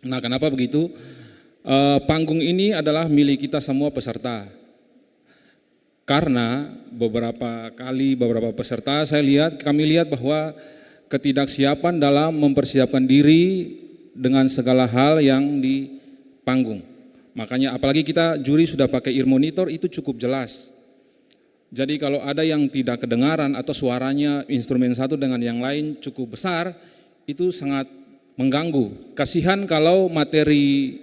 Nah, kenapa begitu? Panggung ini adalah milik kita semua peserta. Karena beberapa peserta kami lihat bahwa ketidaksiapan dalam mempersiapkan diri dengan segala hal yang di panggung. Makanya apalagi kita juri sudah pakai ear monitor itu cukup jelas. Jadi kalau ada yang tidak kedengaran atau suaranya instrumen satu dengan yang lain cukup besar, itu sangat mengganggu. Kasihan kalau materi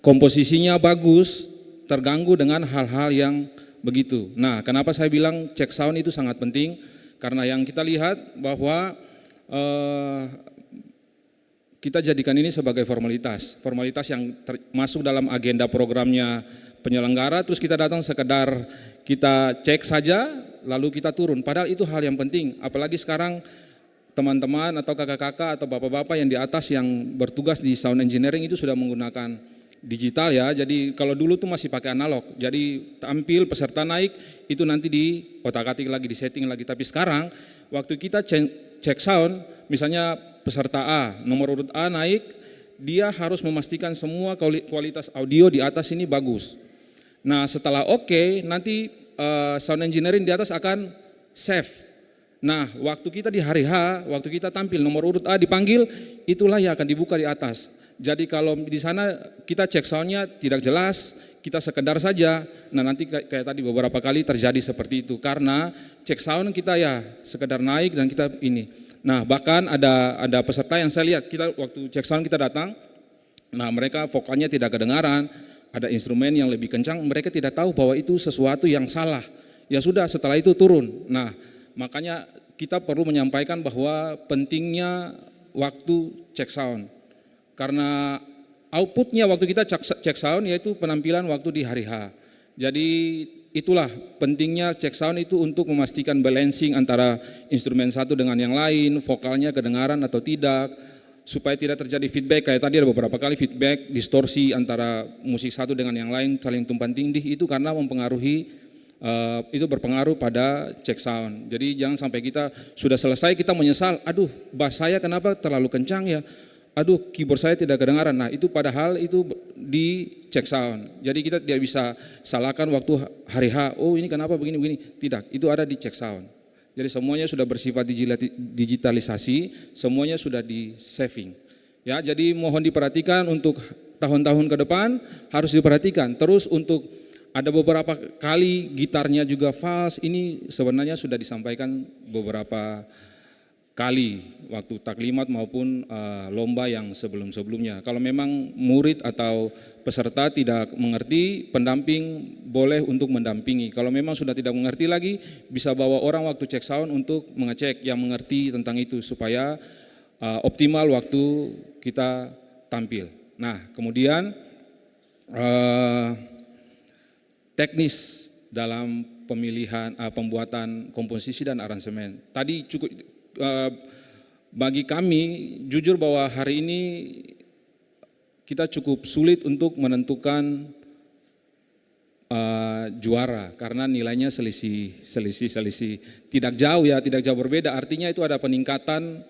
komposisinya bagus, terganggu dengan hal-hal yang begitu. Nah, kenapa saya bilang cek sound itu sangat penting? Karena yang kita lihat bahwa kita jadikan ini sebagai formalitas yang masuk dalam agenda programnya penyelenggara, terus kita datang sekedar kita cek saja, lalu kita turun. Padahal itu hal yang penting, apalagi sekarang teman-teman atau kakak-kakak atau bapak-bapak yang di atas yang bertugas di sound engineering itu sudah menggunakan digital ya. Jadi kalau dulu tuh masih pakai analog, jadi tampil peserta naik itu nanti di otak-atik lagi, di setting lagi. Tapi sekarang waktu kita cek sound, misalnya peserta A, nomor urut A naik, dia harus memastikan semua kualitas audio di atas ini bagus. Nah setelah oke, nanti sound engineering di atas akan save. Nah waktu kita di hari H, waktu kita tampil nomor urut A dipanggil, itulah yang akan dibuka di atas. Jadi kalau di sana kita cek soundnya tidak jelas, kita sekedar saja, nah nanti kayak tadi beberapa kali terjadi seperti itu. Karena cek sound kita ya sekedar naik dan kita ini. Nah bahkan ada peserta yang saya lihat, kita waktu cek sound kita datang, nah mereka vokalnya tidak kedengaran, ada instrumen yang lebih kencang, mereka tidak tahu bahwa itu sesuatu yang salah. Ya sudah setelah itu turun. Nah makanya kita perlu menyampaikan bahwa pentingnya waktu cek sound. Karena outputnya waktu kita cek sound yaitu penampilan waktu di hari H. Jadi itulah pentingnya cek sound itu untuk memastikan balancing antara instrumen satu dengan yang lain, vokalnya kedengaran atau tidak, supaya tidak terjadi feedback. Kayak tadi ada beberapa kali feedback, distorsi antara musik satu dengan yang lain, saling tumpang tindih, itu karena itu berpengaruh pada cek sound. Jadi jangan sampai kita sudah selesai kita menyesal, aduh bass saya kenapa terlalu kencang ya, aduh keyboard saya tidak kedengaran. Nah itu padahal itu di cek sound. Jadi kita tidak bisa salahkan waktu hari H, oh ini kenapa begini, tidak, itu ada di cek sound. Jadi semuanya sudah bersifat digitalisasi, semuanya sudah di saving. Ya, jadi mohon diperhatikan untuk tahun-tahun ke depan harus diperhatikan. Terus untuk ada beberapa kali gitarnya juga fals, ini sebenarnya sudah disampaikan beberapa kali waktu taklimat maupun lomba yang sebelum-sebelumnya. Kalau memang murid atau peserta tidak mengerti, pendamping boleh untuk mendampingi. Kalau memang sudah tidak mengerti lagi, bisa bawa orang waktu cek sound untuk mengecek yang mengerti tentang itu supaya optimal waktu kita tampil. Nah kemudian teknis dalam pembuatan komposisi dan aransemen. Tadi cukup bagi kami jujur bahwa hari ini kita cukup sulit untuk menentukan juara karena nilainya selisih tidak jauh berbeda. Artinya itu ada peningkatan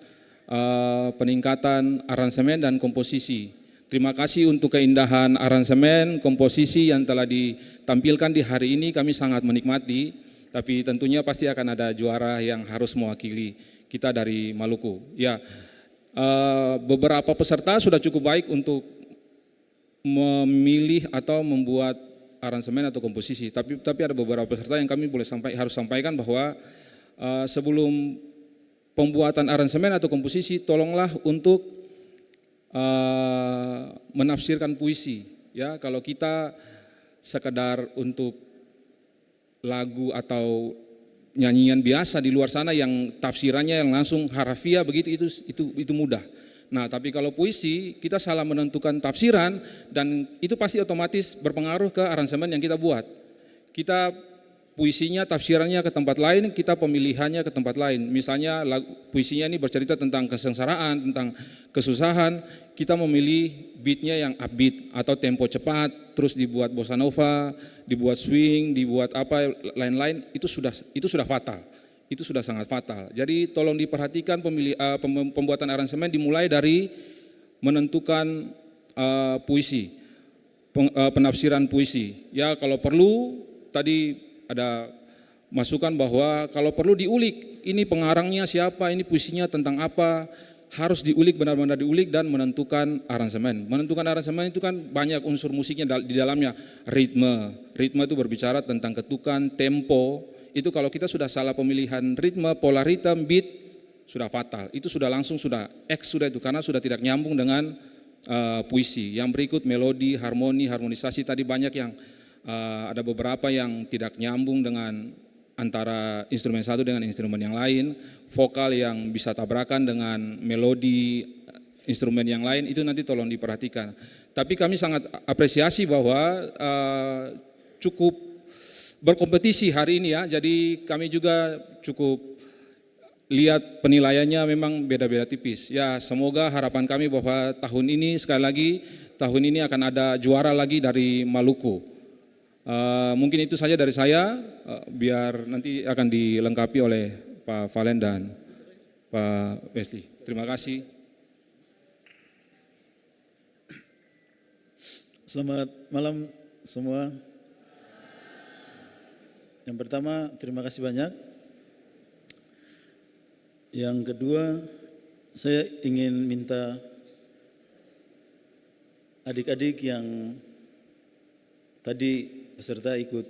aransemen dan komposisi. Terima kasih untuk keindahan aransemen, komposisi yang telah ditampilkan di hari ini, kami sangat menikmati, tapi tentunya pasti akan ada juara yang harus mewakili kita dari Maluku. Ya, beberapa peserta sudah cukup baik untuk memilih atau membuat aransemen atau komposisi, tapi ada beberapa peserta yang kami harus sampaikan bahwa sebelum pembuatan aransemen atau komposisi, tolonglah untuk menafsirkan puisi. Ya, kalau kita sekedar untuk lagu atau nyanyian biasa di luar sana yang tafsirannya yang langsung harafiah begitu itu mudah. Nah, tapi kalau puisi kita salah menentukan tafsiran dan itu pasti otomatis berpengaruh ke aransemen yang kita buat. Kita puisinya, tafsirannya ke tempat lain, kita pemilihannya ke tempat lain. Misalnya puisinya ini bercerita tentang kesengsaraan, tentang kesusahan, kita memilih beatnya yang upbeat atau tempo cepat, terus dibuat bossa nova, dibuat swing, dibuat apa lain-lain, itu sudah fatal. Itu sudah sangat fatal. Jadi tolong diperhatikan pembuatan aransemen dimulai dari menentukan puisi, penafsiran puisi. Ya kalau perlu tadi ada masukan bahwa kalau perlu diulik, ini pengarangnya siapa, ini puisinya tentang apa, harus diulik, benar-benar diulik dan menentukan aransemen. Menentukan aransemen itu kan banyak unsur musiknya di dalamnya, ritme. Ritme itu berbicara tentang ketukan, tempo. Itu kalau kita sudah salah pemilihan ritme, pola ritem, beat, sudah fatal. Itu sudah langsung sudah X sudah itu karena sudah tidak nyambung dengan puisi. Yang berikut melodi, harmoni, harmonisasi tadi banyak yang ada beberapa yang tidak nyambung dengan antara instrumen satu dengan instrumen yang lain, vokal yang bisa tabrakan dengan melodi instrumen yang lain, itu nanti tolong diperhatikan. Tapi kami sangat apresiasi bahwa cukup berkompetisi hari ini ya, jadi kami juga cukup lihat penilaiannya memang beda-beda tipis. Ya semoga harapan kami bahwa tahun ini sekali lagi, tahun ini akan ada juara lagi dari Maluku. Mungkin itu saja dari saya, biar nanti akan dilengkapi oleh Pak Valen dan Pak Wesley. Terima kasih. Selamat malam semua. Yang pertama, terima kasih banyak. Yang kedua, saya ingin minta adik-adik yang tadi peserta ikut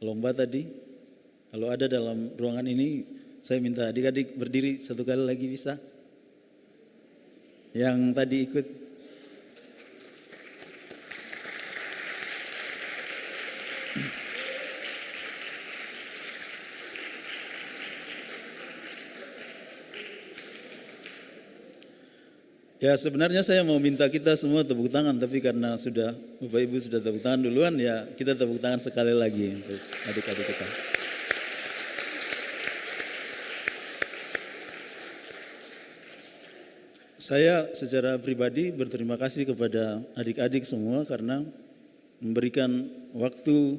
lomba tadi, kalau ada dalam ruangan ini, saya minta adik-adik berdiri satu kali lagi bisa? Yang tadi ikut. Ya sebenarnya saya mau minta kita semua tepuk tangan, tapi karena sudah Bapak Ibu sudah tepuk tangan duluan, ya kita tepuk tangan sekali lagi untuk adik-adik kita. Saya secara pribadi berterima kasih kepada adik-adik semua karena memberikan waktu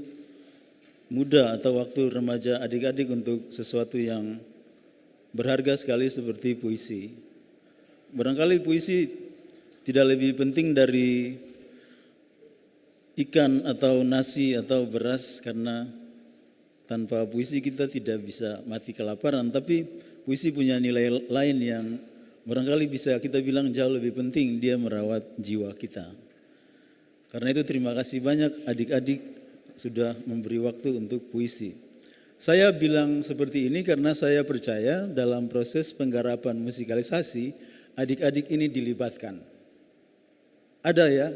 muda atau waktu remaja adik-adik untuk sesuatu yang berharga sekali seperti puisi. Barangkali puisi tidak lebih penting dari ikan atau nasi atau beras karena tanpa puisi kita tidak bisa mati kelaparan. Tapi puisi punya nilai lain yang barangkali bisa kita bilang jauh lebih penting, dia merawat jiwa kita. Karena itu terima kasih banyak adik-adik sudah memberi waktu untuk puisi. Saya bilang seperti ini karena saya percaya dalam proses penggarapan musikalisasi adik-adik ini dilibatkan. Ada ya?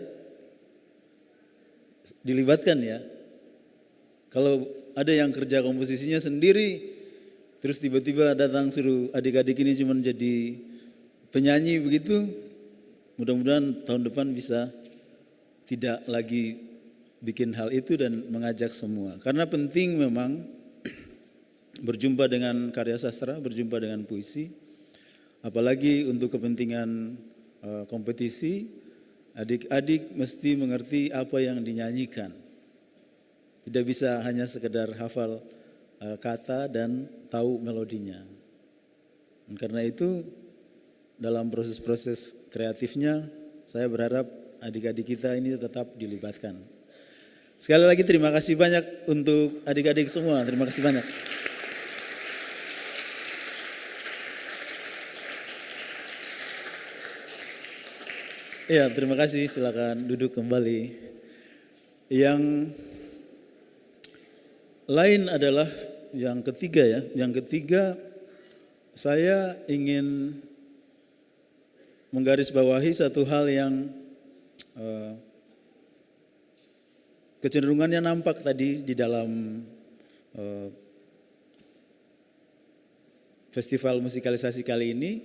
Dilibatkan ya? Kalau ada yang kerja komposisinya sendiri, terus tiba-tiba datang suruh adik-adik ini cuma jadi penyanyi begitu, mudah-mudahan tahun depan bisa tidak lagi bikin hal itu dan mengajak semua. Karena penting memang berjumpa dengan karya sastra, berjumpa dengan puisi. Apalagi untuk kepentingan kompetisi, adik-adik mesti mengerti apa yang dinyanyikan. Tidak bisa hanya sekedar hafal kata dan tahu melodinya. Dan karena itu dalam proses-proses kreatifnya, saya berharap adik-adik kita ini tetap dilibatkan. Sekali lagi terima kasih banyak untuk adik-adik semua, terima kasih banyak. Ya, terima kasih. Silakan duduk kembali. Yang lain adalah yang ketiga ya. Yang ketiga, saya ingin menggarisbawahi satu hal yang kecenderungannya nampak tadi di dalam festival musikalisasi kali ini,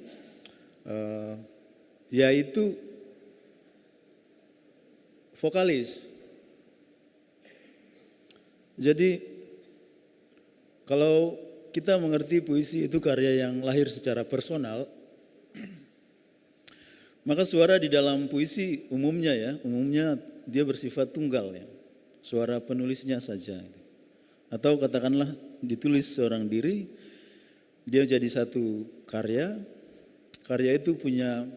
yaitu vokalis. Jadi kalau kita mengerti puisi itu karya yang lahir secara personal, maka suara di dalam puisi umumnya dia bersifat tunggal ya. Suara penulisnya saja. Atau katakanlah ditulis seorang diri, dia jadi satu karya. Karya itu punya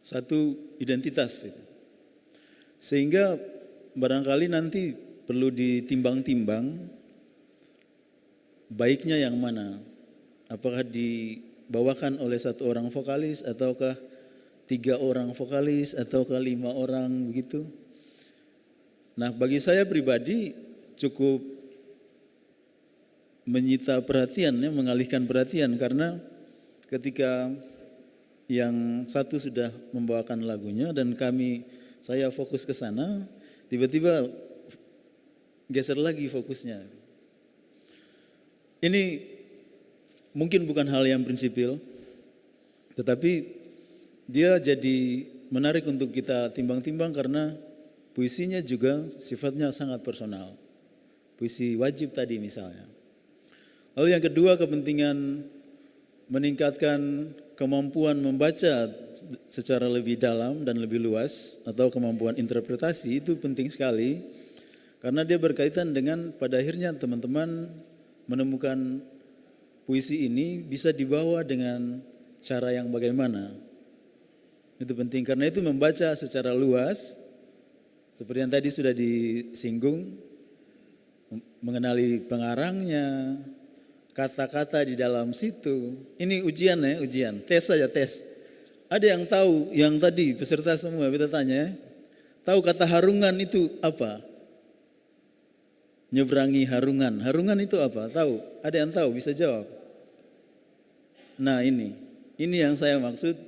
satu identitas. Sehingga barangkali nanti perlu ditimbang-timbang baiknya yang mana. Apakah dibawakan oleh 1 orang vokalis ataukah 3 orang vokalis ataukah 5 orang begitu. Nah, bagi saya pribadi cukup menyita perhatian, ya, mengalihkan perhatian, karena ketika yang satu sudah membawakan lagunya dan saya fokus ke sana, tiba-tiba geser lagi fokusnya. Ini mungkin bukan hal yang prinsipil, tetapi dia jadi menarik untuk kita timbang-timbang karena puisinya juga sifatnya sangat personal. Puisi wajib tadi misalnya. Lalu yang kedua, kepentingan meningkatkan kemampuan membaca secara lebih dalam dan lebih luas atau kemampuan interpretasi itu penting sekali karena dia berkaitan dengan pada akhirnya teman-teman menemukan puisi ini bisa dibawa dengan cara yang bagaimana. Itu penting karena itu membaca secara luas seperti yang tadi sudah disinggung, mengenali pengarangnya, kata-kata di dalam situ. Ini ujian ya, ujian. Tes saja, tes. Ada yang tahu, yang tadi peserta semua kita tanya, tahu kata harungan itu apa? Nyeberangi harungan. Harungan itu apa? Tahu? Ada yang tahu, bisa jawab. Nah ini yang saya maksud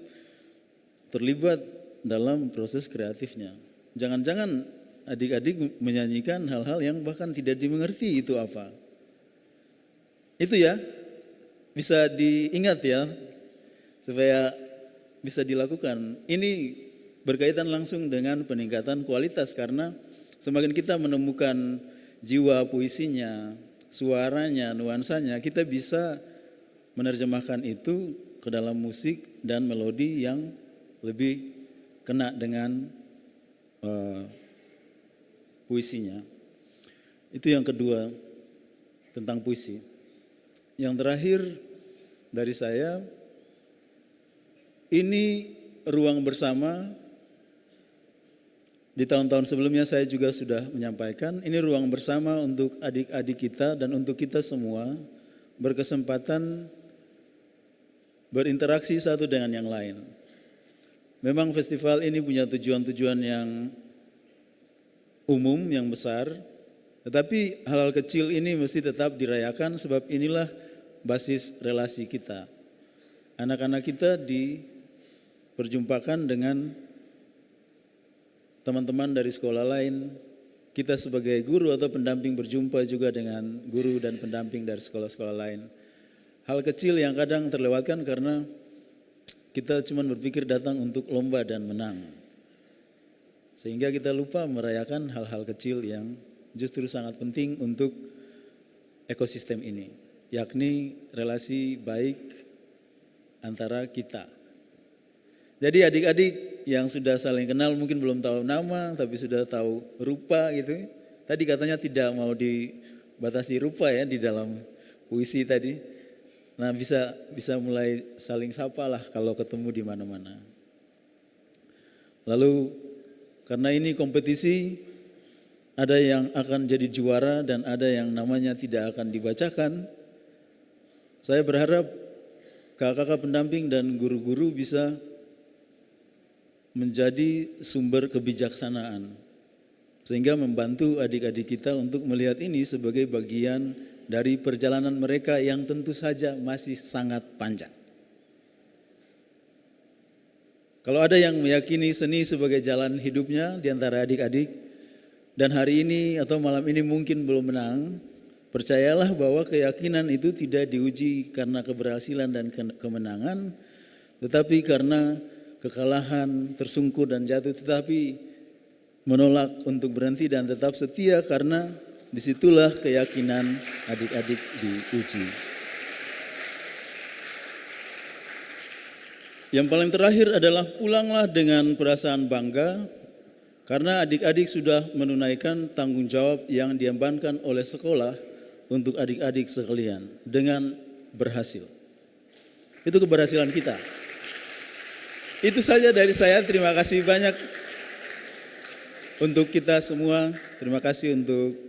terlibat dalam proses kreatifnya. Jangan-jangan adik-adik menyanyikan hal-hal yang bahkan tidak dimengerti itu apa. Itu ya, bisa diingat ya, supaya bisa dilakukan. Ini berkaitan langsung dengan peningkatan kualitas karena semakin kita menemukan jiwa puisinya, suaranya, nuansanya, kita bisa menerjemahkan itu ke dalam musik dan melodi yang lebih kena dengan puisinya. Itu yang kedua tentang puisi. Yang terakhir dari saya, ini ruang bersama. Di tahun-tahun sebelumnya saya juga sudah menyampaikan, ini ruang bersama untuk adik-adik kita dan untuk kita semua berkesempatan berinteraksi satu dengan yang lain. Memang festival ini punya tujuan-tujuan yang umum, yang besar, tetapi hal-hal kecil ini mesti tetap dirayakan sebab inilah basis relasi kita. Anak-anak kita diperjumpakan dengan teman-teman dari sekolah lain. Kita sebagai guru atau pendamping berjumpa juga dengan guru dan pendamping dari sekolah-sekolah lain. Hal kecil yang kadang terlewatkan karena kita cuma berpikir datang untuk lomba dan menang. Sehingga kita lupa merayakan hal-hal kecil yang justru sangat penting untuk ekosistem ini, yakni relasi baik antara kita. Jadi adik-adik yang sudah saling kenal mungkin belum tahu nama tapi sudah tahu rupa gitu. Tadi katanya tidak mau dibatasi rupa ya di dalam puisi tadi. Nah bisa mulai saling sapa lah kalau ketemu di mana-mana. Lalu karena ini kompetisi, ada yang akan jadi juara dan ada yang namanya tidak akan dibacakan. Saya berharap kakak-kakak pendamping dan guru-guru bisa menjadi sumber kebijaksanaan. Sehingga membantu adik-adik kita untuk melihat ini sebagai bagian dari perjalanan mereka yang tentu saja masih sangat panjang. Kalau ada yang meyakini seni sebagai jalan hidupnya di antara adik-adik, dan hari ini atau malam ini mungkin belum menang, percayalah bahwa keyakinan itu tidak diuji karena keberhasilan dan kemenangan, tetapi karena kekalahan, tersungkur dan jatuh, tetapi menolak untuk berhenti dan tetap setia karena disitulah keyakinan adik-adik diuji. Yang paling terakhir adalah pulanglah dengan perasaan bangga karena adik-adik sudah menunaikan tanggung jawab yang diembankan oleh sekolah untuk adik-adik sekalian dengan berhasil. Itu keberhasilan kita. Itu saja dari saya. Terima kasih banyak untuk kita semua. Terima kasih untuk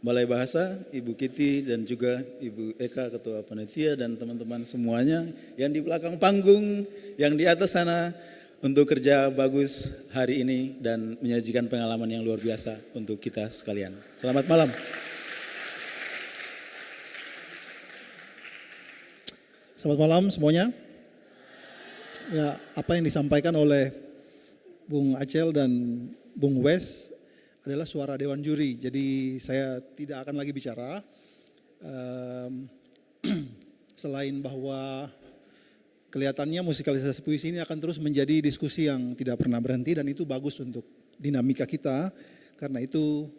Balai Bahasa, Ibu Kiti dan juga Ibu Eka Ketua Panitia dan teman-teman semuanya yang di belakang panggung, yang di atas sana, untuk kerja bagus hari ini dan menyajikan pengalaman yang luar biasa untuk kita sekalian. Selamat malam. Selamat malam semuanya. Ya, apa yang disampaikan oleh Bung Acel dan Bung Wes adalah suara Dewan Juri. Jadi saya tidak akan lagi bicara. Selain bahwa kelihatannya musikalisasi puisi ini akan terus menjadi diskusi yang tidak pernah berhenti dan itu bagus untuk dinamika kita. Karena itu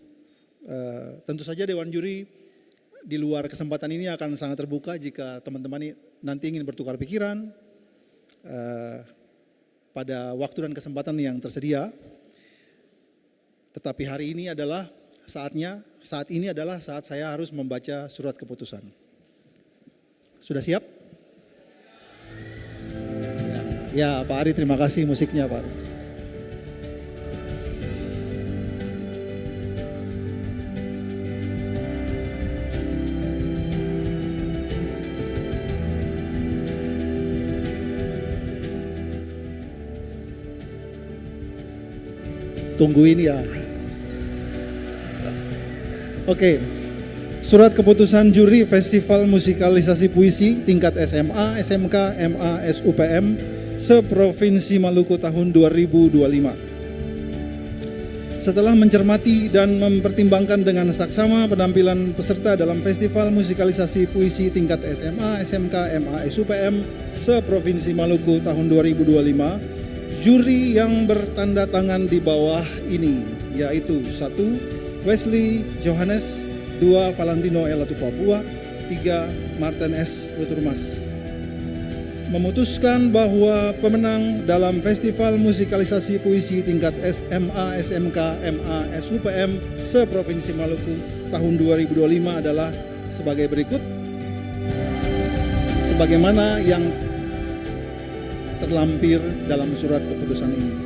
tentu saja Dewan Juri di luar kesempatan ini akan sangat terbuka jika teman-teman nanti ingin bertukar pikiran pada waktu dan kesempatan yang tersedia. Tetapi hari ini adalah saat ini adalah saat saya harus membaca surat keputusan. Sudah siap? Ya Pak Ari, terima kasih musiknya Pak Ari. Tungguin ya. Oke. Surat keputusan juri Festival Musikalisasi Puisi tingkat SMA, SMK, MA, SUPM se-Provinsi Maluku tahun 2025. Setelah mencermati dan mempertimbangkan dengan saksama penampilan peserta dalam Festival Musikalisasi Puisi tingkat SMA, SMK, MA, SUPM se-Provinsi Maluku tahun 2025, juri yang bertanda tangan di bawah ini yaitu 1. Wesley Johannes, 2. Valentino L. Papua, 3. Martin S. Ruturmas. Memutuskan bahwa pemenang dalam Festival Musikalisasi Puisi tingkat SMA, SMK, MA, SUPM se-Provinsi Maluku tahun 2025 adalah sebagai berikut. Sebagaimana yang terlampir dalam surat keputusan ini.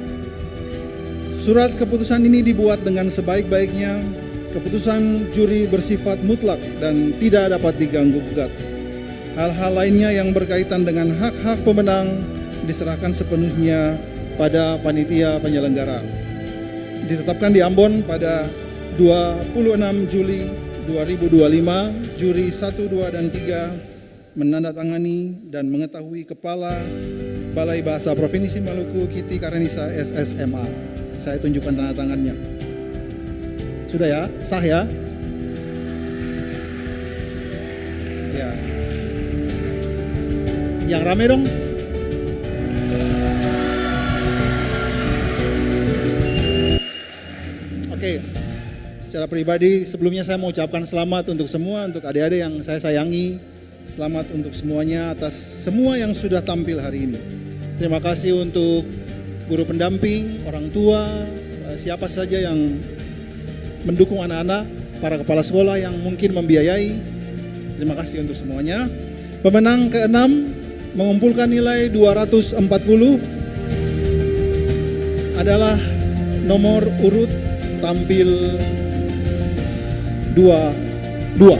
Surat keputusan ini dibuat dengan sebaik-baiknya. Keputusan juri bersifat mutlak dan tidak dapat diganggu-gugat. Hal-hal lainnya yang berkaitan dengan hak-hak pemenang diserahkan sepenuhnya pada panitia penyelenggara. Ditetapkan di Ambon pada 26 Juli 2025, juri 1, 2, dan 3 menandatangani dan mengetahui Kepala Balai Bahasa Provinsi Maluku Kiti Karenisa SSMA. Saya tunjukkan tanda tangannya. Sudah ya? Sah ya? Ya. Yang rame dong. Oke. Secara pribadi sebelumnya saya mau ucapkan selamat untuk semua, untuk adik-adik yang saya sayangi. Selamat untuk semuanya atas semua yang sudah tampil hari ini. Terima kasih untuk guru pendamping, orang tua, siapa saja yang mendukung anak-anak, para kepala sekolah yang mungkin membiayai. Terima kasih untuk semuanya. Pemenang ke-6 mengumpulkan nilai 240 adalah nomor urut tampil 22.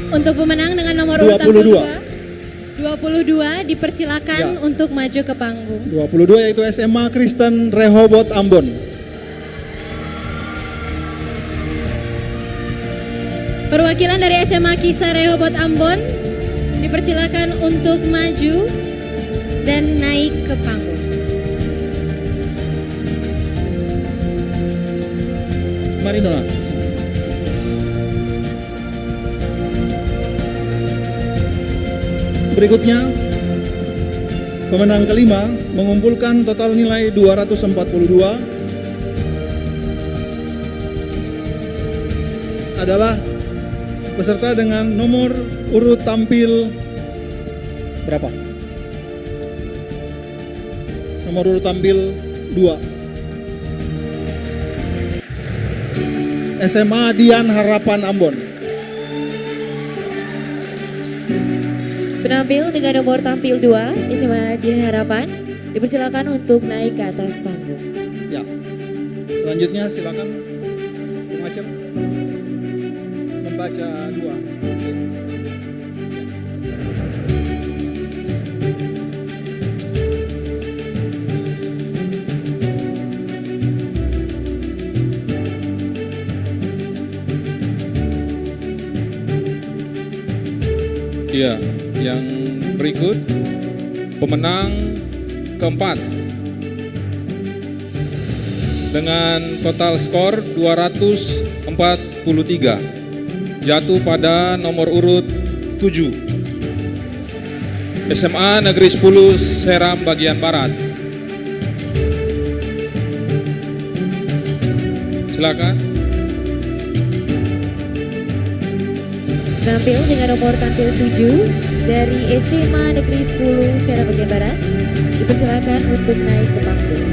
Untuk pemenang dengan nomor urut 22 dipersilakan Ya. untuk maju ke panggung. 22 yaitu SMA Kristen Rehoboth Ambon. Perwakilan dari SMA Kisah Rehoboth Ambon dipersilakan untuk maju dan naik ke panggung. Mari Nona. Berikutnya, pemenang kelima mengumpulkan total nilai 242 adalah peserta dengan nomor urut tampil berapa? Nomor urut tampil 2. SMA Dian Harapan Ambon. Penampil dengan nomor tampil 2 SMA Dian Harapan dipersilakan untuk naik ke atas panggung. Ya. Selanjutnya silakan Bung Acep membaca 2. Iya, yang berikut pemenang keempat dengan total skor 243 jatuh pada nomor urut 7 SMA Negeri 10 Seram bagian Barat. Silakan. Penampil dengan nomor tampil 7 dari SMA Negeri 10 Seram bagian Barat dipersilakan untuk naik ke panggung.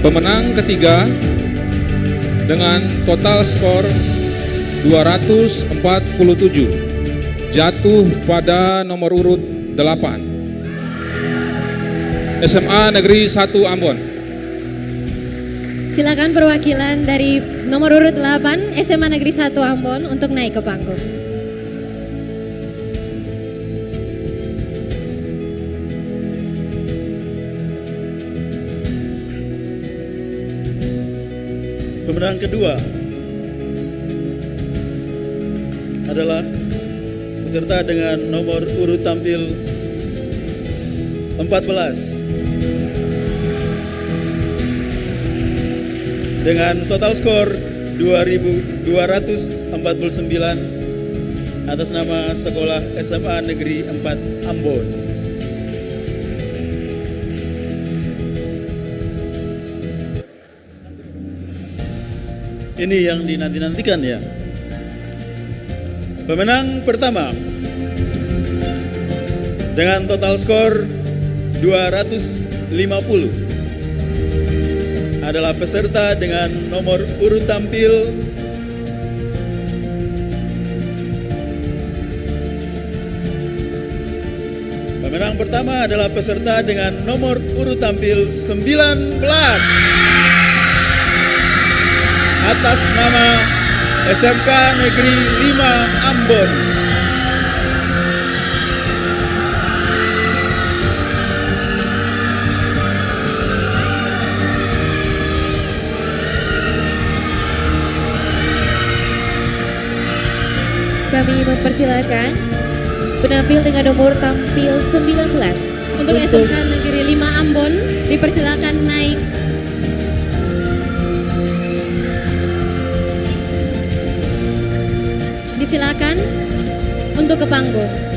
Pemenang ketiga dengan total skor 247 jatuh pada nomor urut 8 SMA Negeri 1 Ambon. Silakan perwakilan dari nomor urut 8 SMA Negeri 1 Ambon untuk naik ke panggung. Pemenang kedua adalah peserta dengan nomor urut tampil 14 dengan total skor 2.249 atas nama Sekolah SMA Negeri 4 Ambon. Ini yang dinanti-nantikan ya. Pemenang pertama dengan total skor 250 adalah peserta dengan nomor urut tampil 19 atas nama SMK Negeri 5 Ambon. Kami mempersilakan penampil dengan nomor tampil 19 Untuk SMK Negeri 5 Ambon dipersilakan naik. Disilakan untuk ke panggung.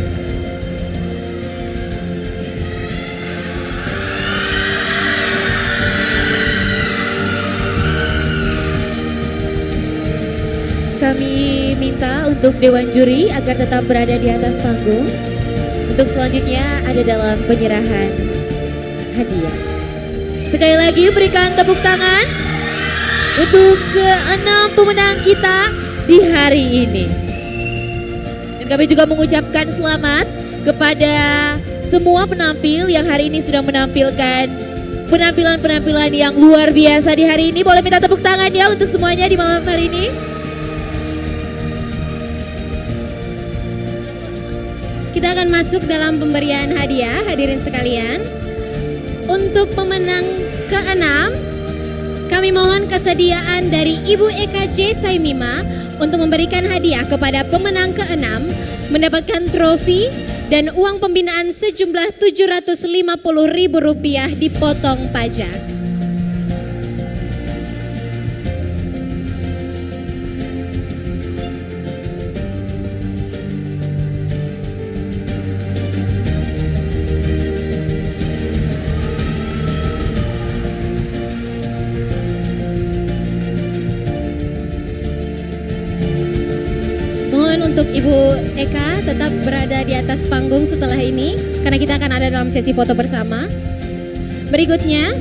Kami minta untuk Dewan Juri agar tetap berada di atas panggung. Untuk selanjutnya ada dalam penyerahan hadiah. Sekali lagi berikan tepuk tangan untuk ke-6 pemenang kita di hari ini. Dan kami juga mengucapkan selamat kepada semua penampil yang hari ini sudah menampilkan penampilan-penampilan yang luar biasa di hari ini. Boleh minta tepuk tangan ya untuk semuanya di malam hari ini. Kita akan masuk dalam pemberian hadiah, hadirin sekalian. Untuk pemenang ke-6, kami mohon kesediaan dari Ibu Eka J. Saimima untuk memberikan hadiah kepada pemenang ke-6, mendapatkan trofi dan uang pembinaan sejumlah Rp750.000 dipotong pajak. Untuk Ibu Eka tetap berada di atas panggung setelah ini karena kita akan ada dalam sesi foto bersama. Berikutnya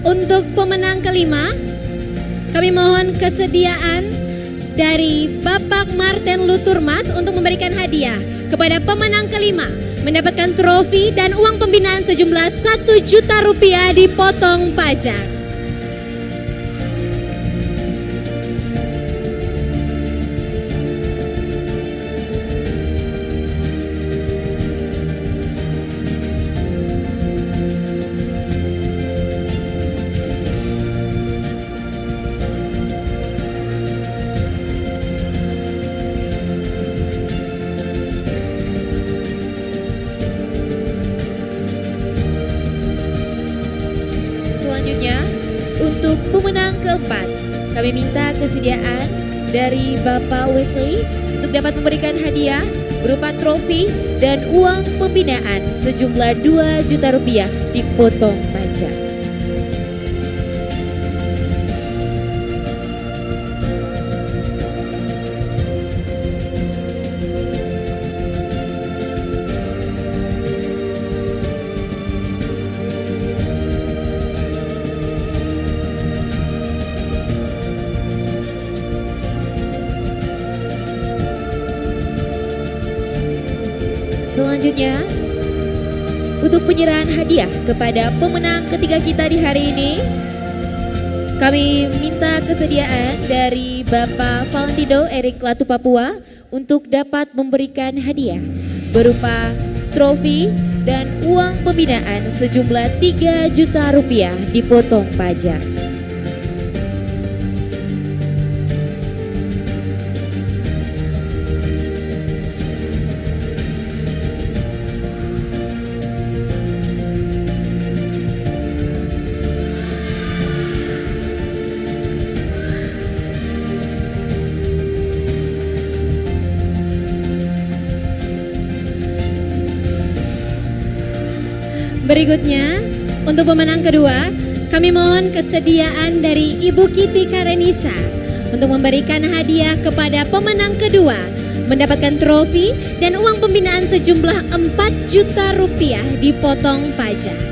untuk pemenang kelima, kami mohon kesediaan dari Bapak Martin Luturmas untuk memberikan hadiah kepada pemenang kelima, mendapatkan trofi dan uang pembinaan sejumlah 1 juta rupiah dipotong pajak. Selanjutnya, untuk pemenang keempat, kami minta kesediaan dari Bapak Wesley untuk dapat memberikan hadiah berupa trofi dan uang pembinaan sejumlah 2 juta rupiah dipotong pajak. Selanjutnya, untuk penyerahan hadiah kepada pemenang ketiga kita di hari ini, kami minta kesediaan dari Bapak Valentino Erik Latu Papua untuk dapat memberikan hadiah berupa trofi dan uang pembinaan sejumlah 3 juta rupiah dipotong pajak. Berikutnya, untuk pemenang kedua, kami mohon kesediaan dari Ibu Kiti Karenisa untuk memberikan hadiah kepada pemenang kedua, mendapatkan trofi dan uang pembinaan sejumlah 4 juta rupiah dipotong pajak.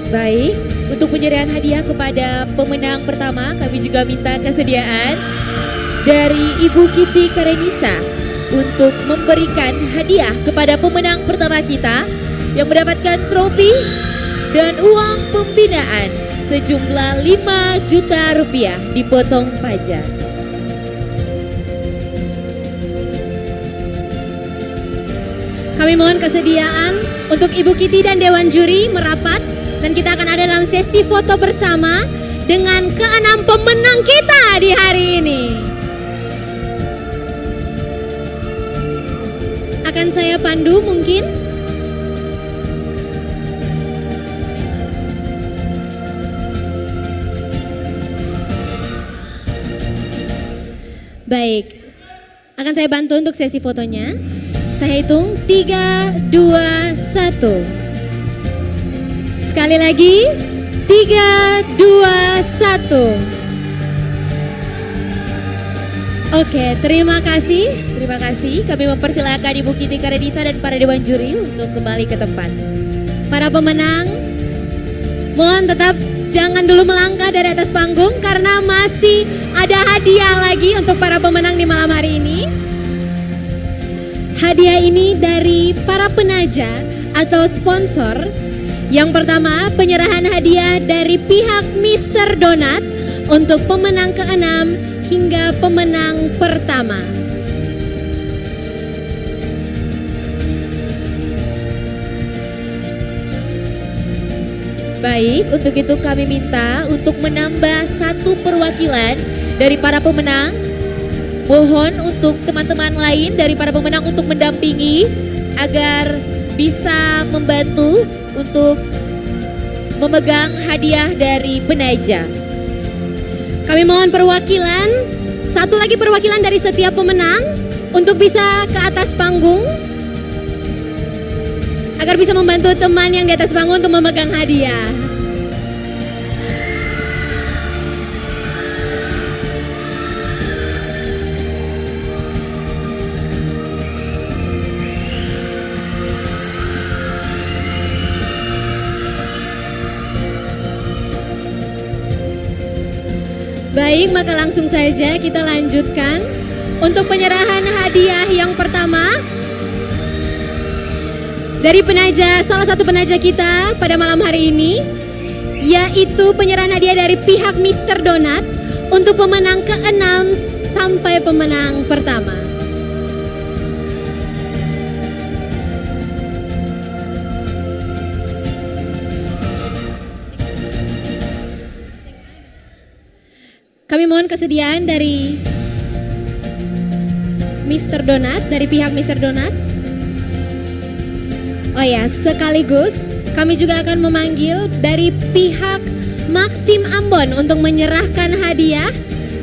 Baik, untuk penyerahan hadiah kepada pemenang pertama, kami juga minta kesediaan dari Ibu Kiti Karenisa untuk memberikan hadiah kepada pemenang pertama kita yang mendapatkan trofi dan uang pembinaan sejumlah 5 juta rupiah dipotong pajak. Kami mohon kesediaan untuk Ibu Kiti dan Dewan Juri merapat dan kita akan ada dalam sesi foto bersama dengan ke-6 pemenang kita di hari ini. Akan saya pandu mungkin. Baik, akan saya bantu untuk sesi fotonya. Saya hitung 3, 2, 1. Sekali lagi, 3, 2, 1. Oke, terima kasih. Terima kasih, kami mempersilakan Ibu Kiti Karenisa dan para Dewan Juri untuk kembali ke tempat. Para pemenang, mohon tetap jangan dulu melangkah dari atas panggung karena masih ada hadiah lagi untuk para pemenang di malam hari ini. Hadiah ini dari para penaja atau sponsor. Yang pertama, penyerahan hadiah dari pihak Mr. Donat untuk pemenang ke-6 hingga pemenang pertama. Baik, untuk itu kami minta untuk menambah 1 perwakilan dari para pemenang. Mohon untuk teman-teman lain dari para pemenang untuk mendampingi agar bisa membantu untuk memegang hadiah dari penaja. Kami mohon perwakilan, satu lagi perwakilan dari setiap pemenang untuk bisa ke atas panggung agar bisa membantu teman yang di atas panggung untuk memegang hadiah. Baik, maka langsung saja kita lanjutkan untuk penyerahan hadiah yang pertama dari penaja, salah satu penaja kita pada malam hari ini, yaitu penyerahan hadiah dari pihak Mr. Donat untuk pemenang ke-6 sampai pemenang pertama. Kami mohon kesediaan dari Mr. Donat, dari pihak Mr. Donat. Oh ya, sekaligus kami juga akan memanggil dari pihak Maxim Ambon untuk menyerahkan hadiah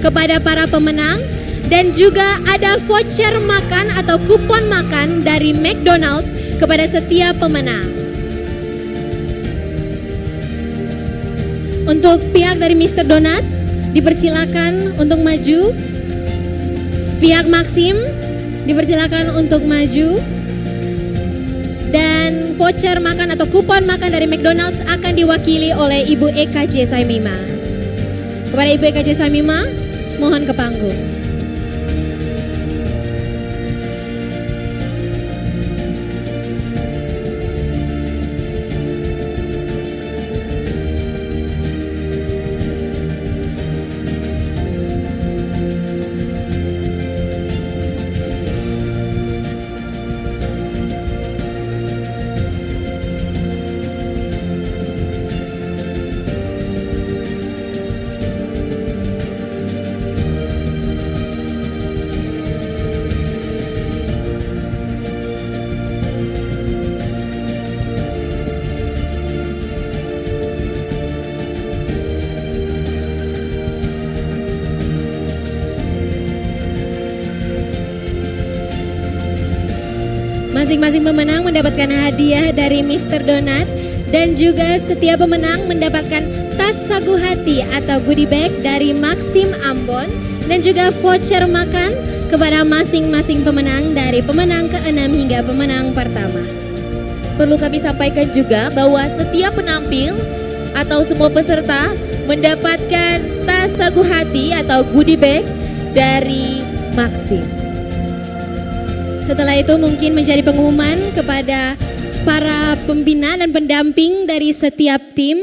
kepada para pemenang. Dan juga ada voucher makan atau kupon makan dari McDonald's kepada setiap pemenang. Untuk pihak dari Mr. Donat, dipersilakan untuk maju. Pihak Maxim dipersilakan untuk maju. Dan voucher makan atau kupon makan dari McDonald's akan diwakili oleh Ibu Eka J. Saimima. Kepada Ibu Eka J. Saimima, mohon ke panggung. Masing-masing pemenang mendapatkan hadiah dari Mr. Donat dan juga setiap pemenang mendapatkan tas sagu hati atau goodie bag dari Maxim Ambon dan juga voucher makan kepada masing-masing pemenang dari pemenang ke-6 hingga pemenang pertama. Perlu kami sampaikan juga bahwa setiap penampil atau semua peserta mendapatkan tas sagu hati atau goodie bag dari Maxim. Setelah itu mungkin menjadi pengumuman kepada para pembina dan pendamping dari setiap tim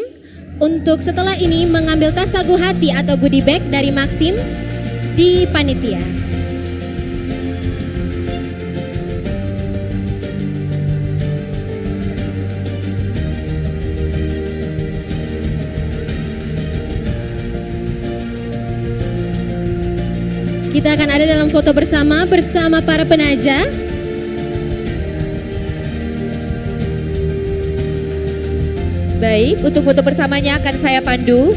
untuk setelah ini mengambil tas sagu hati atau goodie bag dari Maxim di panitia. Kita akan ada dalam foto bersama para penaja. Baik, untuk foto bersamanya akan saya pandu.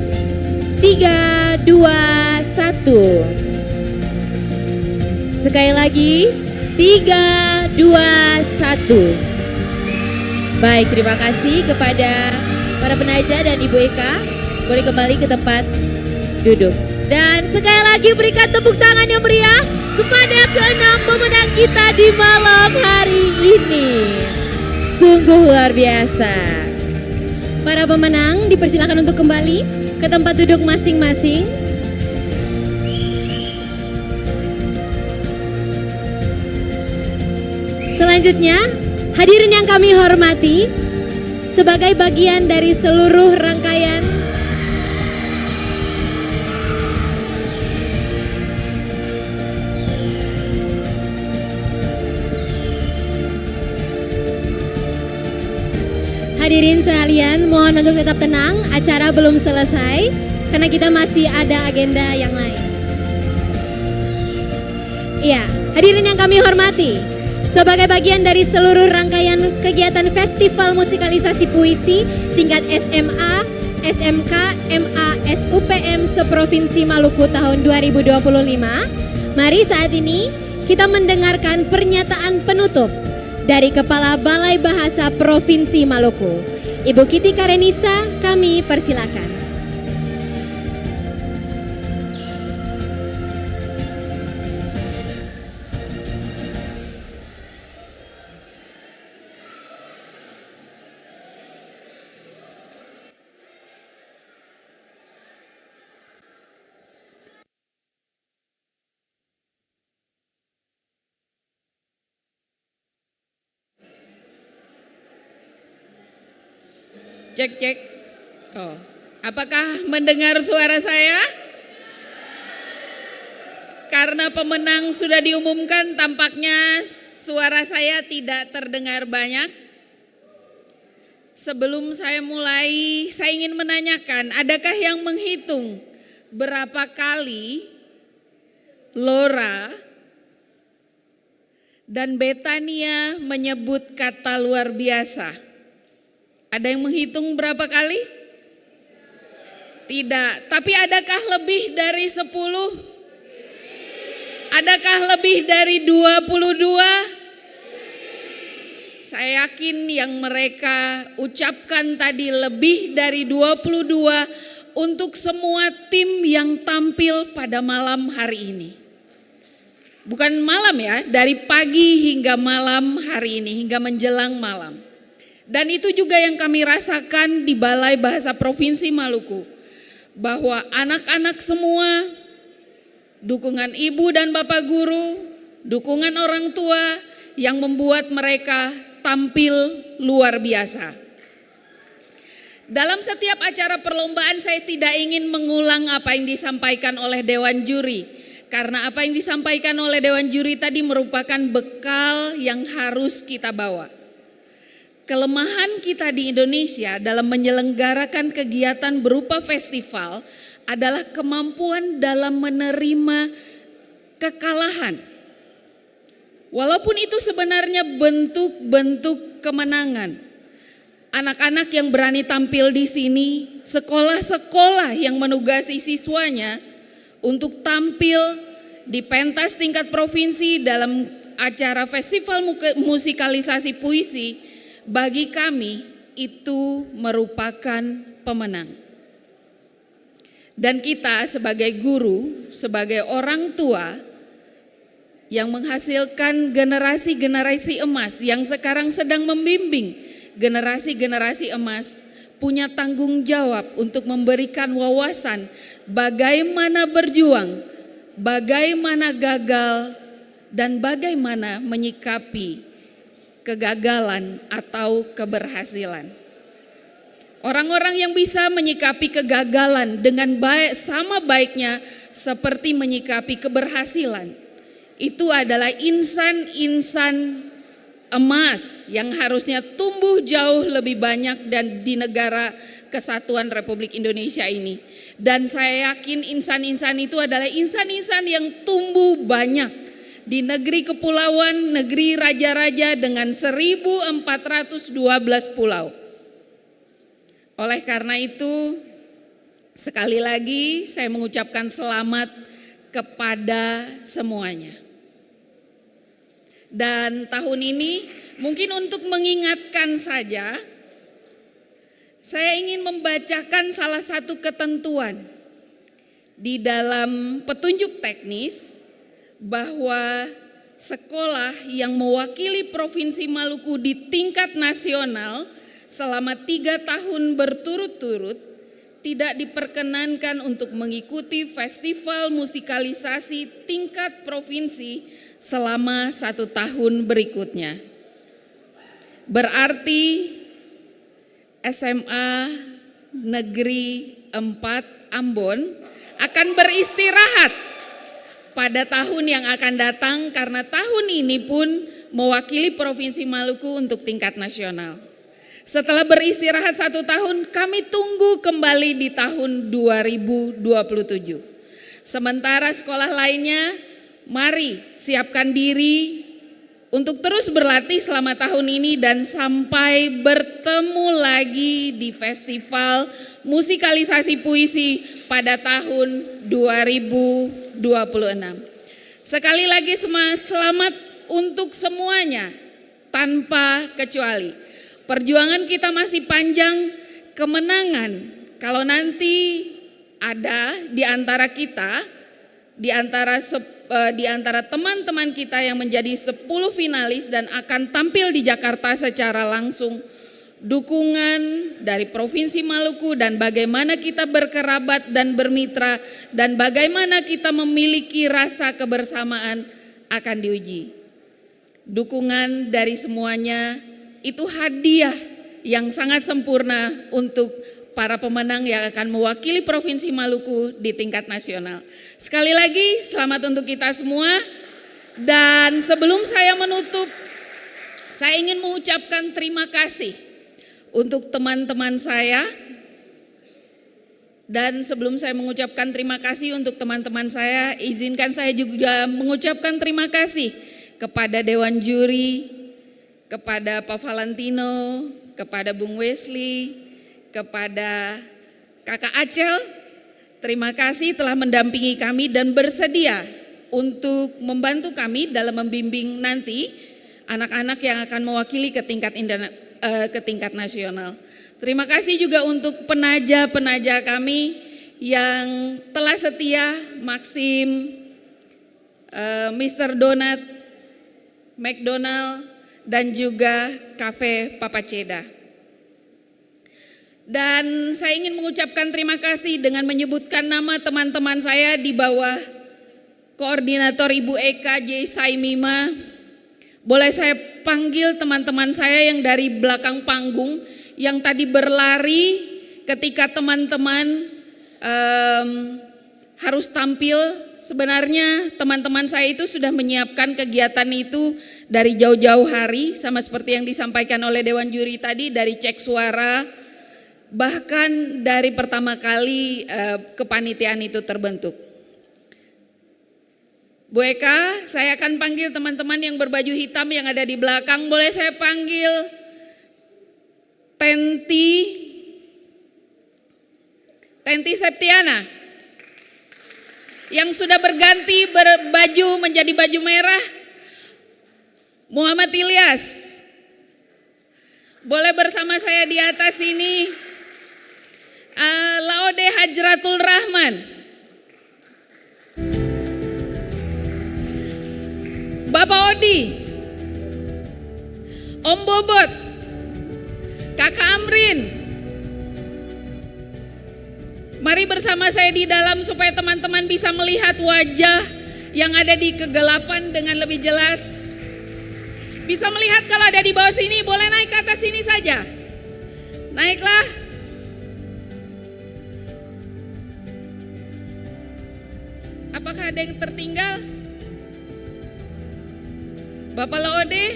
3, 2, 1. Sekali lagi, 3, 2, 1. Baik, terima kasih kepada para penaja dan Ibu Eka. Boleh kembali ke tempat duduk. Dan sekali lagi berikan tepuk tangan yang meriah kepada ke-6 pemenang kita di malam hari ini. Sungguh luar biasa. Para pemenang dipersilakan untuk kembali ke tempat duduk masing-masing. Selanjutnya, hadirin yang kami hormati, sebagai bagian dari seluruh rangkaian hadirin sekalian, mohon untuk tetap tenang, acara belum selesai karena kita masih ada agenda yang lain. Iya, hadirin yang kami hormati, sebagai bagian dari seluruh rangkaian kegiatan Festival Musikalisasi Puisi tingkat SMA SMK MA SUPM seprovinsi Maluku tahun 2025. Mari saat ini kita mendengarkan pernyataan penutup dari Kepala Balai Bahasa Provinsi Maluku. Ibu Kiti Karenisa, kami persilakan. Cek cek. Oh, apakah mendengar suara saya? Karena pemenang sudah diumumkan, tampaknya suara saya tidak terdengar banyak. Sebelum saya mulai, saya ingin menanyakan, adakah yang menghitung berapa kali Lora dan Betania menyebut kata luar biasa? Ada yang menghitung berapa kali? Tidak, tapi adakah lebih dari 10? Adakah lebih dari 22? Saya yakin yang mereka ucapkan tadi lebih dari 22 untuk semua tim yang tampil pada malam hari ini. Bukan malam ya, dari pagi hingga malam hari ini, hingga menjelang malam. Dan itu juga yang kami rasakan di Balai Bahasa Provinsi Maluku. Bahwa anak-anak semua, dukungan ibu dan bapak guru, dukungan orang tua yang membuat mereka tampil luar biasa. Dalam setiap acara perlombaan saya tidak ingin mengulang apa yang disampaikan oleh Dewan Juri. Karena apa yang disampaikan oleh Dewan Juri tadi merupakan bekal yang harus kita bawa. Kelemahan kita di Indonesia dalam menyelenggarakan kegiatan berupa festival adalah kemampuan dalam menerima kekalahan. Walaupun itu sebenarnya bentuk-bentuk kemenangan. Anak-anak yang berani tampil di sini, sekolah-sekolah yang menugasi siswanya untuk tampil di pentas tingkat provinsi dalam acara festival musikalisasi puisi, bagi kami itu merupakan pemenang. Dan kita sebagai guru, sebagai orang tua yang menghasilkan generasi-generasi emas yang sekarang sedang membimbing generasi-generasi emas, punya tanggung jawab untuk memberikan wawasan bagaimana berjuang, bagaimana gagal, dan bagaimana menyikapi kegagalan atau keberhasilan. Orang-orang yang bisa menyikapi kegagalan dengan baik, sama baiknya seperti menyikapi keberhasilan, itu adalah insan-insan emas yang harusnya tumbuh jauh lebih banyak dan di negara Kesatuan Republik Indonesia ini. Dan saya yakin insan-insan itu adalah insan-insan yang tumbuh banyak di negeri kepulauan, negeri raja-raja dengan 1412 pulau. Oleh karena itu, sekali lagi saya mengucapkan selamat kepada semuanya. Dan tahun ini mungkin untuk mengingatkan saja, saya ingin membacakan salah satu ketentuan di dalam petunjuk teknis bahwa sekolah yang mewakili Provinsi Maluku di tingkat nasional selama 3 tahun berturut-turut tidak diperkenankan untuk mengikuti festival musikalisasi tingkat provinsi selama 1 tahun berikutnya. Berarti SMA Negeri 4 Ambon akan beristirahat pada tahun yang akan datang karena tahun ini pun mewakili Provinsi Maluku untuk tingkat nasional. Setelah beristirahat 1 tahun, kami tunggu kembali di tahun 2027. Sementara sekolah lainnya, mari siapkan diri untuk terus berlatih selama tahun ini dan sampai bertemu lagi di Festival Musikalisasi Puisi pada tahun 2026. Sekali lagi selamat untuk semuanya tanpa kecuali. Perjuangan kita masih panjang, kemenangan kalau nanti ada di antara kita, di antara teman-teman kita yang menjadi 10 finalis dan akan tampil di Jakarta secara langsung, dukungan dari Provinsi Maluku dan bagaimana kita berkerabat dan bermitra dan bagaimana kita memiliki rasa kebersamaan akan diuji. Dukungan dari semuanya itu hadiah yang sangat sempurna untuk para pemenang yang akan mewakili Provinsi Maluku di tingkat nasional. Sekali lagi selamat untuk kita semua. Dan sebelum saya menutup, saya ingin mengucapkan terima kasih untuk teman-teman saya. Dan sebelum saya mengucapkan terima kasih untuk teman-teman saya, izinkan saya juga mengucapkan terima kasih kepada Dewan Juri, kepada Pak Valentino, kepada Bung Wesley, kepada Kakak Acel. Terima kasih telah mendampingi kami dan bersedia untuk membantu kami dalam membimbing nanti anak-anak yang akan mewakili ke tingkat nasional. Terima kasih juga untuk penaja-penaja kami yang telah setia, Maxim, Mr. Donat, McDonald, dan juga Cafe Papa Ceda. Dan saya ingin mengucapkan terima kasih dengan menyebutkan nama teman-teman saya di bawah koordinator Ibu Eka J. Saimima. Boleh saya panggil teman-teman saya yang dari belakang panggung, yang tadi berlari ketika teman-teman harus tampil. Sebenarnya teman-teman saya itu sudah menyiapkan kegiatan itu dari jauh-jauh hari, sama seperti yang disampaikan oleh Dewan Juri tadi, dari cek suara, bahkan dari pertama kali kepanitiaan itu terbentuk. Bu Eka, saya akan panggil teman-teman yang berbaju hitam yang ada di belakang. Boleh saya panggil Tenti Septiana yang sudah berganti berbaju menjadi baju merah. Muhammad Ilyas, boleh bersama saya di atas ini. Laode Hajratul Rahman, Bapak Odi, Om Bobot, Kakak Amrin. Mari bersama saya di dalam supaya teman-teman bisa melihat wajah yang ada di kegelapan dengan lebih jelas. Bisa melihat kalau ada di bawah sini, boleh naik ke atas sini saja. Naiklah. Apakah ada yang tertinggal? Bapak Laode?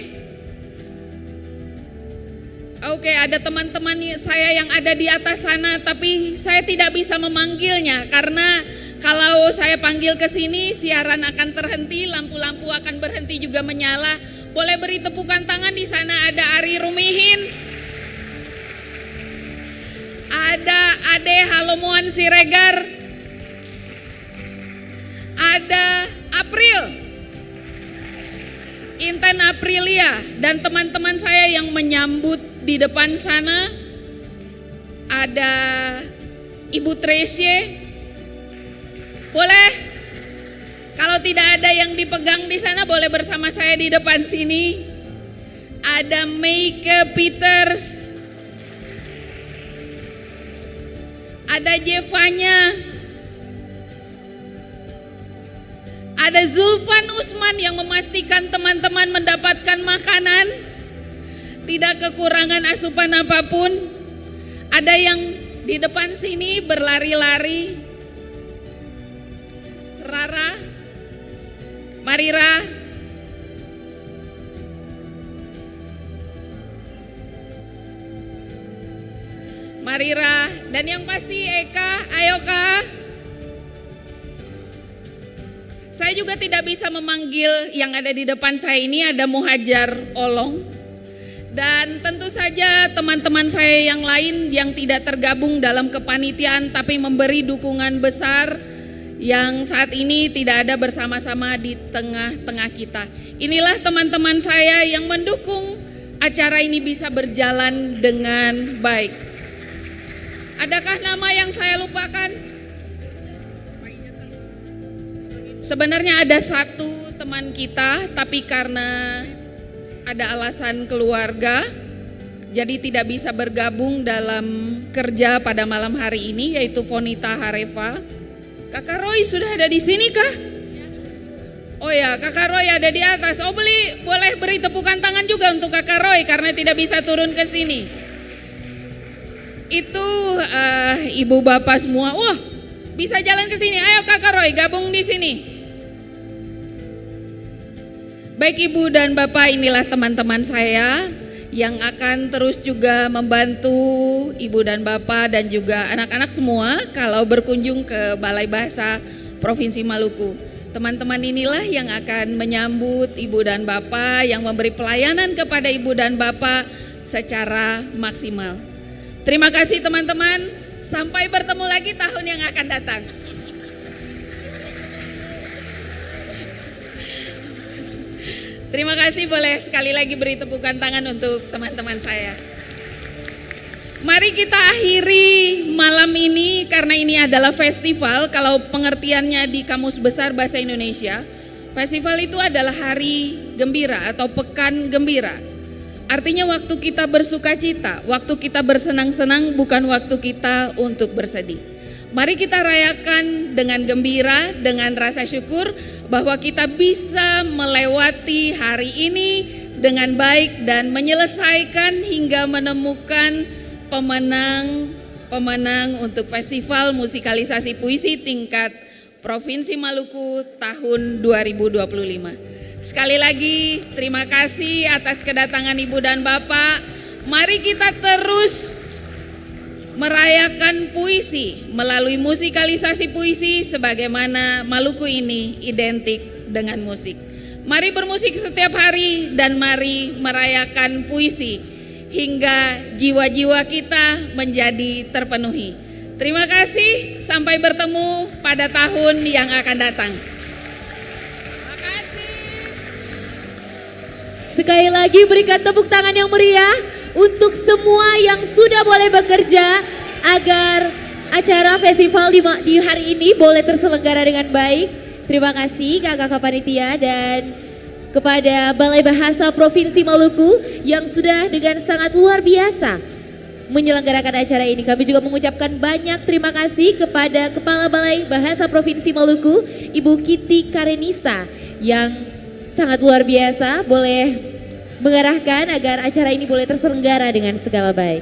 Oke, ada teman-teman saya yang ada di atas sana, tapi saya tidak bisa memanggilnya karena kalau saya panggil ke sini siaran akan terhenti, lampu-lampu akan berhenti juga menyala. Boleh beri tepukan tangan. Di sana ada Ari Rumihin, ada Ade Halomoan Siregar, ada April, Intan Aprilia, dan teman-teman saya yang menyambut di depan sana. Ada Ibu Tresye. Boleh, kalau tidak ada yang dipegang di sana, boleh bersama saya di depan sini. Ada Meike Peters, ada Jevanya, ada Zulfan Usman yang memastikan teman-teman mendapatkan makanan, tidak kekurangan asupan apapun. Ada yang di depan sini berlari-lari. Rara, Marira, dan yang pasti Eka, ayo Kak. Saya juga tidak bisa memanggil yang ada di depan saya ini, ada Muhajar Olong. Dan tentu saja teman-teman saya yang lain yang tidak tergabung dalam kepanitiaan tapi memberi dukungan besar yang saat ini tidak ada bersama-sama di tengah-tengah kita. Inilah teman-teman saya yang mendukung acara ini bisa berjalan dengan baik. Adakah nama yang saya lupakan? Sebenarnya ada satu teman kita, tapi karena ada alasan keluarga, jadi tidak bisa bergabung dalam kerja pada malam hari ini, yaitu Fonita Hareva. Kakak Roy sudah ada di sini kah? Oh ya, Kakak Roy ada di atas. Oh boleh beri tepukan tangan juga untuk Kakak Roy karena tidak bisa turun ke sini. Itu ibu bapak semua. Wah, bisa jalan ke sini. Ayo Kakak Roy gabung di sini. Baik Ibu dan Bapak, inilah teman-teman saya yang akan terus juga membantu Ibu dan Bapak dan juga anak-anak semua kalau berkunjung ke Balai Bahasa Provinsi Maluku. Teman-teman inilah yang akan menyambut Ibu dan Bapak, yang memberi pelayanan kepada Ibu dan Bapak secara maksimal. Terima kasih teman-teman, sampai bertemu lagi tahun yang akan datang. Terima kasih, boleh sekali lagi beri tepukan tangan untuk teman-teman saya. Mari kita akhiri malam ini karena ini adalah festival. Kalau pengertiannya di Kamus Besar Bahasa Indonesia, festival itu adalah hari gembira atau pekan gembira. Artinya waktu kita bersuka cita, waktu kita bersenang-senang, bukan waktu kita untuk bersedih. Mari kita rayakan dengan gembira, dengan rasa syukur bahwa kita bisa melewati hari ini dengan baik dan menyelesaikan hingga menemukan pemenang untuk Festival Musikalisasi Puisi tingkat Provinsi Maluku tahun 2025. Sekali lagi terima kasih atas kedatangan Ibu dan Bapak. Mari kita terus merayakan puisi melalui musikalisasi puisi sebagaimana Maluku ini identik dengan musik. Mari bermusik setiap hari dan mari merayakan puisi hingga jiwa-jiwa kita menjadi terpenuhi. Terima kasih, sampai bertemu pada tahun yang akan datang. Terima kasih. Sekali lagi berikan tepuk tangan yang meriah untuk semua yang sudah boleh bekerja agar acara festival di hari ini boleh terselenggara dengan baik. Terima kasih kakak-kakak panitia dan kepada Balai Bahasa Provinsi Maluku yang sudah dengan sangat luar biasa menyelenggarakan acara ini. Kami juga mengucapkan banyak terima kasih kepada Kepala Balai Bahasa Provinsi Maluku, Ibu Kiti Karenisa yang sangat luar biasa boleh mengarahkan agar acara ini boleh terselenggara dengan segala baik.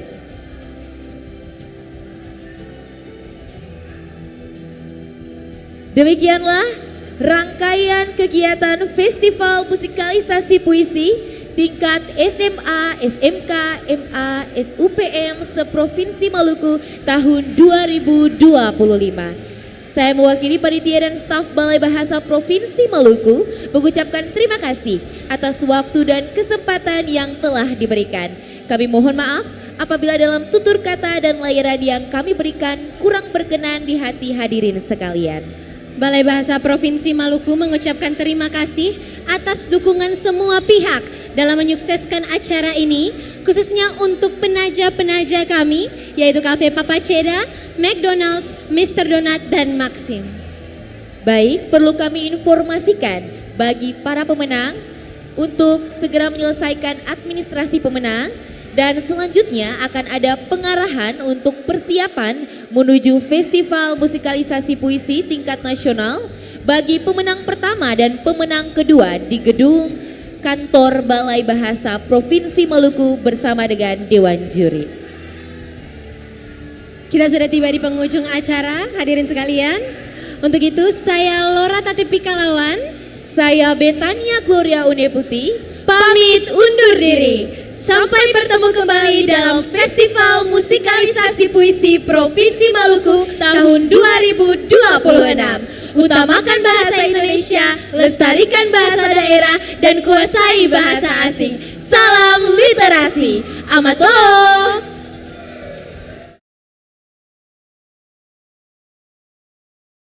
Demikianlah rangkaian kegiatan Festival Musikalisasi Puisi tingkat SMA, SMK, MA, SUPM seprovinsi Maluku tahun 2025. Saya mewakili panitia dan staf Balai Bahasa Provinsi Maluku mengucapkan terima kasih atas waktu dan kesempatan yang telah diberikan. Kami mohon maaf apabila dalam tutur kata dan layanan yang kami berikan kurang berkenan di hati hadirin sekalian. Balai Bahasa Provinsi Maluku mengucapkan terima kasih atas dukungan semua pihak dalam menyukseskan acara ini, khususnya untuk penaja-penaja kami, yaitu Cafe Papa Ceda, McDonald's, Mr. Donut, dan Maxim. Baik, perlu kami informasikan bagi para pemenang untuk segera menyelesaikan administrasi pemenang dan selanjutnya akan ada pengarahan untuk persiapan menuju Festival Musikalisasi Puisi tingkat nasional bagi pemenang pertama dan pemenang kedua di gedung kantor Balai Bahasa Provinsi Maluku bersama dengan Dewan Juri. Kita sudah tiba di penghujung acara, hadirin sekalian. Untuk itu saya Lora Tatip Pikalawan, saya Betania Gloria Uneputi, pamit undur diri. Sampai bertemu kembali dalam Festival Musikalisasi Puisi Provinsi Maluku tahun 2026. Utamakan bahasa Indonesia, lestarikan bahasa daerah, dan kuasai bahasa asing. Salam literasi. Amato.